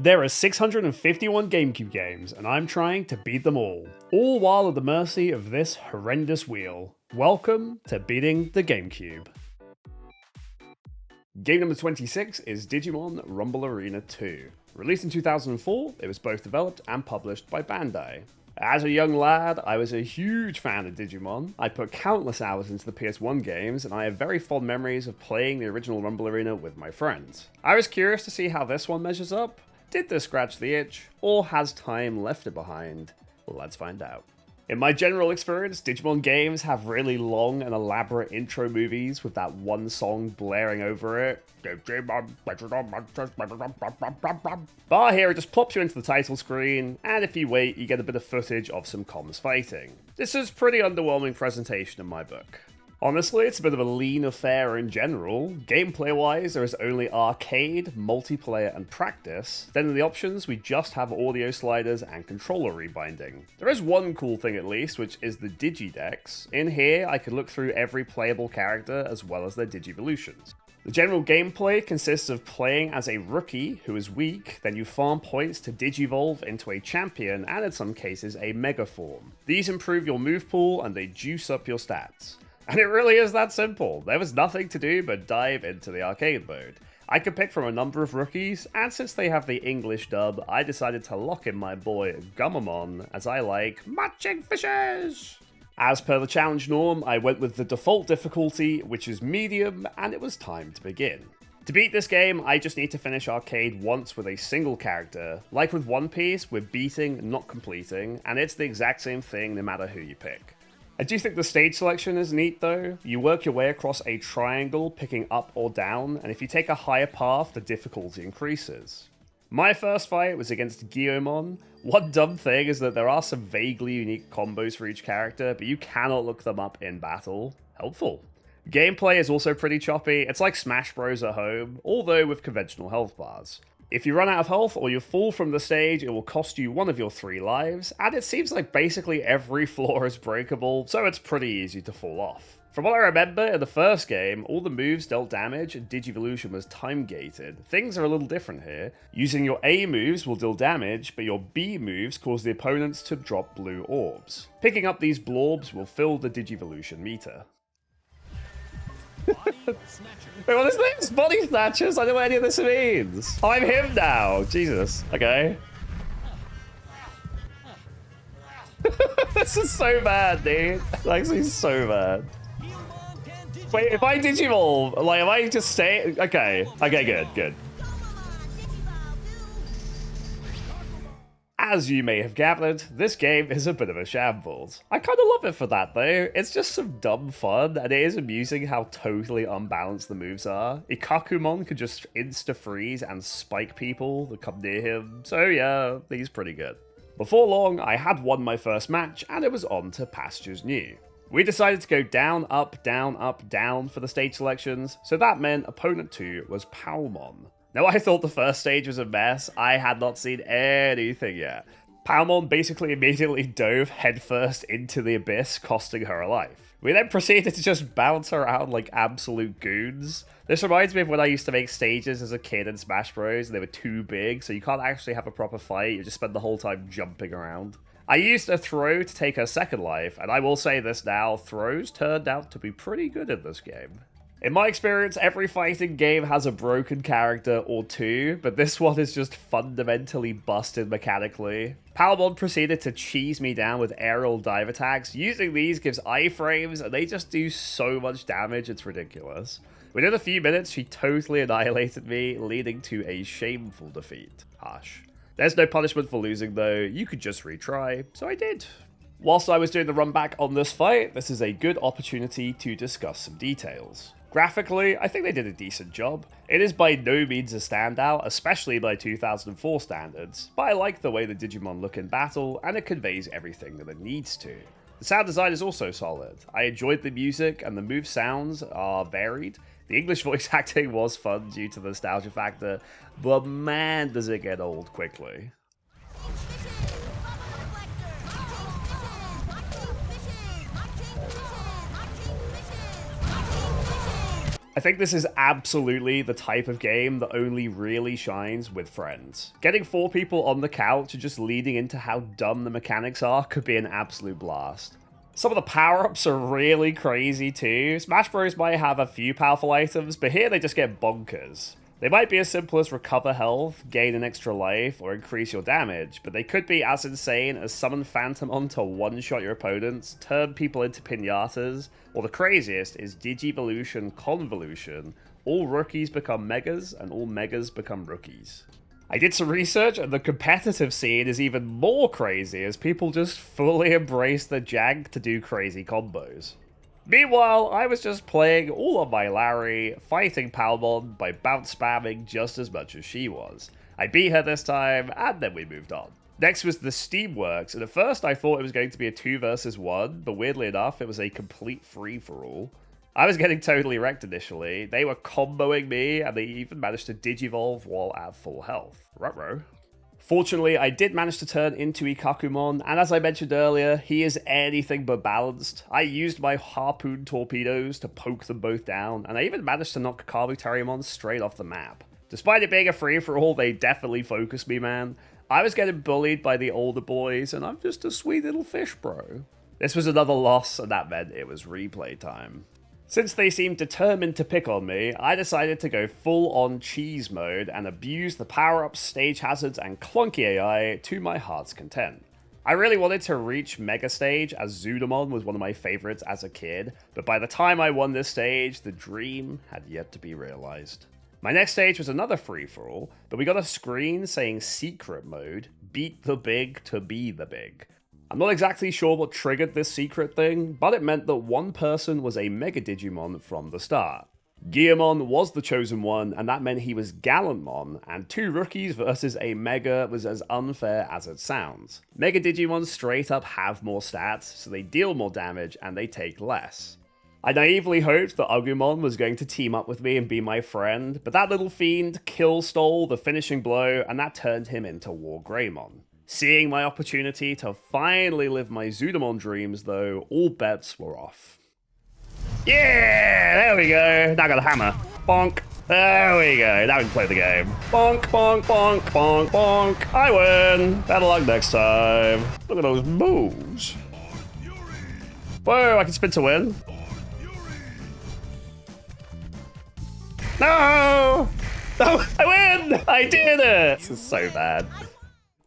There are 651 Gamecube games, and I'm trying to beat them all while at the mercy of this horrendous wheel. Welcome to beating the Gamecube. Game number 26 is Digimon Rumble Arena 2. Released in 2004, it was both developed and published by Bandai. As a young lad, I was a huge fan of Digimon. I put countless hours into the PS1 games, and I have very fond memories of playing the original Rumble Arena with my friends. I was curious to see how this one measures up. Did this scratch the itch, or has time left it behind? Let's find out. In my general experience, Digimon games have really long and elaborate intro movies with that one song blaring over it. But here it just plops you into the title screen, and if you wait, you get a bit of footage of some comms fighting. This is pretty underwhelming presentation in my book. Honestly, it's a bit of a lean affair in general. Gameplay-wise, there is only arcade, multiplayer, and practice. Then in the options, we just have audio sliders and controller rebinding. There is one cool thing at least, which is the Digidex. In here, I can look through every playable character as well as their Digivolutions. The general gameplay consists of playing as a rookie who is weak, then you farm points to digivolve into a champion and in some cases a mega form. These improve your move pool and they juice up your stats. And it really is that simple. There was nothing to do but dive into the arcade mode. I could pick from a number of rookies, and since they have the English dub, I decided to lock in my boy Guiamon, as I like matching fishes! As per the challenge norm, I went with the default difficulty, which is medium, and it was time to begin. To beat this game, I just need to finish arcade once with a single character. Like with One Piece, we're beating, not completing, and it's the exact same thing no matter who you pick. I do think the stage selection is neat though. You work your way across a triangle, picking up or down, and if you take a higher path, the difficulty increases. My first fight was against Guiamon. One dumb thing is that there are some vaguely unique combos for each character, but you cannot look them up in battle. Helpful. Gameplay is also pretty choppy. It's like Smash Bros at home, although with conventional health bars. If you run out of health or you fall from the stage, it will cost you one of your 3 lives, and it seems like basically every floor is breakable, so it's pretty easy to fall off. From what I remember, in the first game, all the moves dealt damage and Digivolution was time-gated. Things are a little different here. Using your A moves will deal damage, but your B moves cause the opponents to drop blue orbs. Picking up these blorbs will fill the Digivolution meter. Wait, what is this? Body snatchers? I don't know what any of this means. Oh, I'm him now. Jesus. Okay. This is so bad, dude. Actually, so bad. Wait, if I Digivolve, like, if I just stay... Okay. Okay, good. As you may have gathered, this game is a bit of a shambles. I kind of love it for that though. It's just some dumb fun, and it is amusing how totally unbalanced the moves are. Ikakumon could just insta-freeze and spike people that come near him, so yeah, he's pretty good. Before long, I had won my first match, and it was on to pastures new. We decided to go down, up, down for the stage selections, so that meant opponent 2 was Palmon. Now, I thought the first stage was a mess. I had not seen anything yet. Palmon basically immediately dove headfirst into the abyss, costing her a life. We then proceeded to just bounce around like absolute goons. This reminds me of when I used to make stages as a kid in Smash Bros. And they were too big, so you can't actually have a proper fight. You just spend the whole time jumping around. I used a throw to take her second life, and I will say this now, throws turned out to be pretty good in this game. In my experience, every fighting game has a broken character or two, but this one is just fundamentally busted mechanically. Palmon proceeded to cheese me down with aerial dive attacks. Using these gives iframes, and they just do so much damage, it's ridiculous. Within a few minutes, she totally annihilated me, leading to a shameful defeat. Harsh. There's no punishment for losing though, you could just retry, so I did. Whilst I was doing the run back on this fight, this is a good opportunity to discuss some details. Graphically, I think they did a decent job. It is by no means a standout, especially by 2004 standards, but I like the way the Digimon look in battle, and it conveys everything that it needs to. The sound design is also solid. I enjoyed the music, and the move sounds are varied. The English voice acting was fun due to the nostalgia factor, but man does it get old quickly. I think this is absolutely the type of game that only really shines with friends. Getting 4 people on the couch and just leading into how dumb the mechanics are could be an absolute blast. Some of the power-ups are really crazy too. Smash Bros might have a few powerful items, but here they just get bonkers. They might be as simple as recover health, gain an extra life, or increase your damage, but they could be as insane as summon Phantomon to one-shot your opponents, turn people into piñatas, or the craziest is Digivolution Convolution. All rookies become megas, and all megas become rookies. I did some research, and the competitive scene is even more crazy as people just fully embrace the jank to do crazy combos. Meanwhile, I was just playing all on my Larry, fighting Palmon by bounce spamming just as much as she was. I beat her this time, and then we moved on. Next was the Steamworks, and at first I thought it was going to be a 2 versus 1, but weirdly enough, it was a complete free-for-all. I was getting totally wrecked initially. They were comboing me, and they even managed to digivolve while at full health. Ruh-roh. Fortunately, I did manage to turn into Ikakumon, and as I mentioned earlier, he is anything but balanced. I used my harpoon torpedoes to poke them both down, and I even managed to knock Kabuterimon straight off the map. Despite it being a free-for-all, they definitely focused me, man. I was getting bullied by the older boys, and I'm just a sweet little fish, bro. This was another loss, and that meant it was replay time. Since they seemed determined to pick on me, I decided to go full-on cheese mode and abuse the power-ups, stage hazards, and clunky AI to my heart's content. I really wanted to reach Mega Stage, as Zudamon was one of my favorites as a kid, but by the time I won this stage, the dream had yet to be realized. My next stage was another free-for-all, but we got a screen saying Secret Mode, beat the big to be the big. I'm not exactly sure what triggered this secret thing, but it meant that one person was a Mega Digimon from the start. Guiamon was the chosen one, and that meant he was Gallantmon, and 2 rookies versus a Mega was as unfair as it sounds. Mega Digimon straight up have more stats, so they deal more damage and they take less. I naively hoped that Agumon was going to team up with me and be my friend, but that little fiend kill-stole the finishing blow, and that turned him into War Greymon. Seeing my opportunity to finally live my Zudamon dreams, though, all bets were off. Yeah, there we go. Now I got a hammer. Bonk. There we go. Now we can play the game. Bonk, bonk, bonk, bonk, bonk. I win. Better luck next time. Look at those moves. Whoa, I can spin to win. No! No, I win! I did it! This is so bad.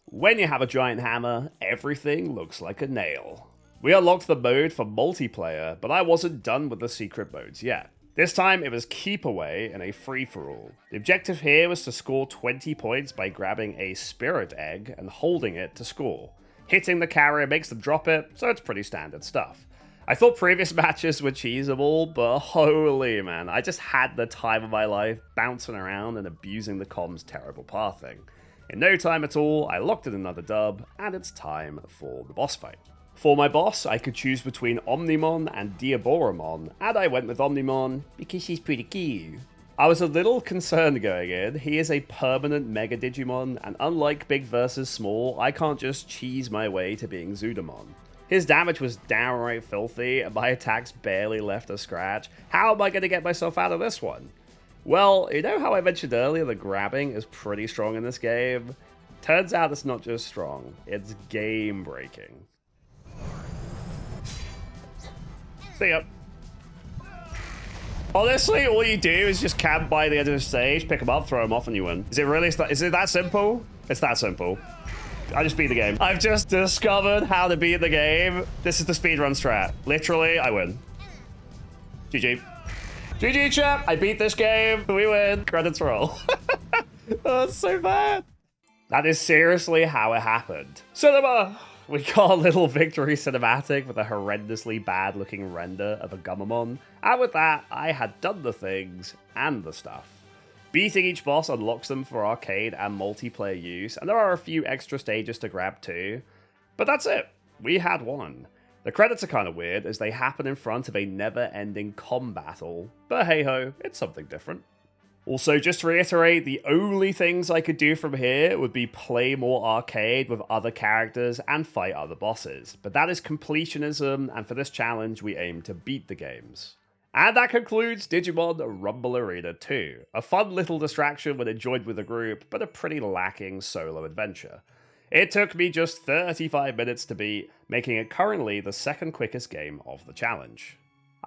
When you have a giant hammer, everything looks like a nail. We unlocked the mode for multiplayer, but I wasn't done with the secret modes yet. This time it was keep away in a free-for-all. The objective here was to score 20 points by grabbing a spirit egg and holding it to score. Hitting the carrier makes them drop it, so it's pretty standard stuff. I thought previous matches were cheesable, but holy man, I just had the time of my life bouncing around and abusing the com's terrible pathing. In no time at all, I locked in another dub, and it's time for the boss fight. For my boss, I could choose between Omnimon and Diaboromon, and I went with Omnimon because she's pretty cute. I was a little concerned going in. He is a permanent Mega Digimon, and unlike Big vs Small, I can't just cheese my way to being Zudamon. His damage was downright filthy, and my attacks barely left a scratch. How am I going to get myself out of this one? Well, you know how I mentioned earlier that grabbing is pretty strong in this game? Turns out it's not just strong, it's game-breaking. See ya. Honestly, all you do is just camp by the end of the stage, pick them up, throw them off, and you win. Is it that simple? It's that simple. I just beat the game. I've just discovered how to beat the game. This is the speedrun strat. Literally, I win. GG. GG, chat. I beat this game. We win. Credits roll. Oh, that's so bad. That is seriously how it happened. Cinema! We got a little victory cinematic with a horrendously bad looking render of a Guiamon. And with that, I had done the things and the stuff. Beating each boss unlocks them for arcade and multiplayer use, and there are a few extra stages to grab too. But that's it. We had won. The credits are kind of weird, as they happen in front of a never-ending battle, but hey-ho, it's something different. Also, just to reiterate, the only things I could do from here would be play more arcade with other characters and fight other bosses, but that is completionism, and for this challenge we aim to beat the games. And that concludes Digimon Rumble Arena 2. A fun little distraction when enjoyed with a group, but a pretty lacking solo adventure. It took me just 35 minutes to beat, making it currently the second quickest game of the challenge.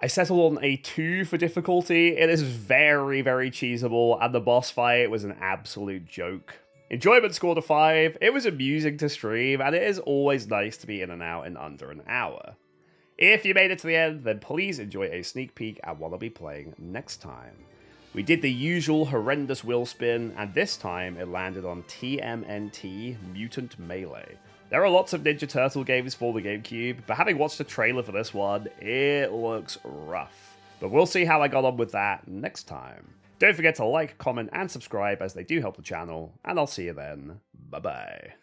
I settled on a 2 for difficulty. It is very, very cheesable, and the boss fight was an absolute joke. Enjoyment scored a 5, it was amusing to stream, and it is always nice to be in and out in under an hour. If you made it to the end, then please enjoy a sneak peek at what I'll be playing next time. We did the usual horrendous wheel spin, and this time it landed on TMNT Mutant Melee. There are lots of Ninja Turtle games for the Gamecube, but having watched the trailer for this one, it looks rough. But we'll see how I got on with that next time. Don't forget to like, comment, and subscribe as they do help the channel, and I'll see you then. Bye bye.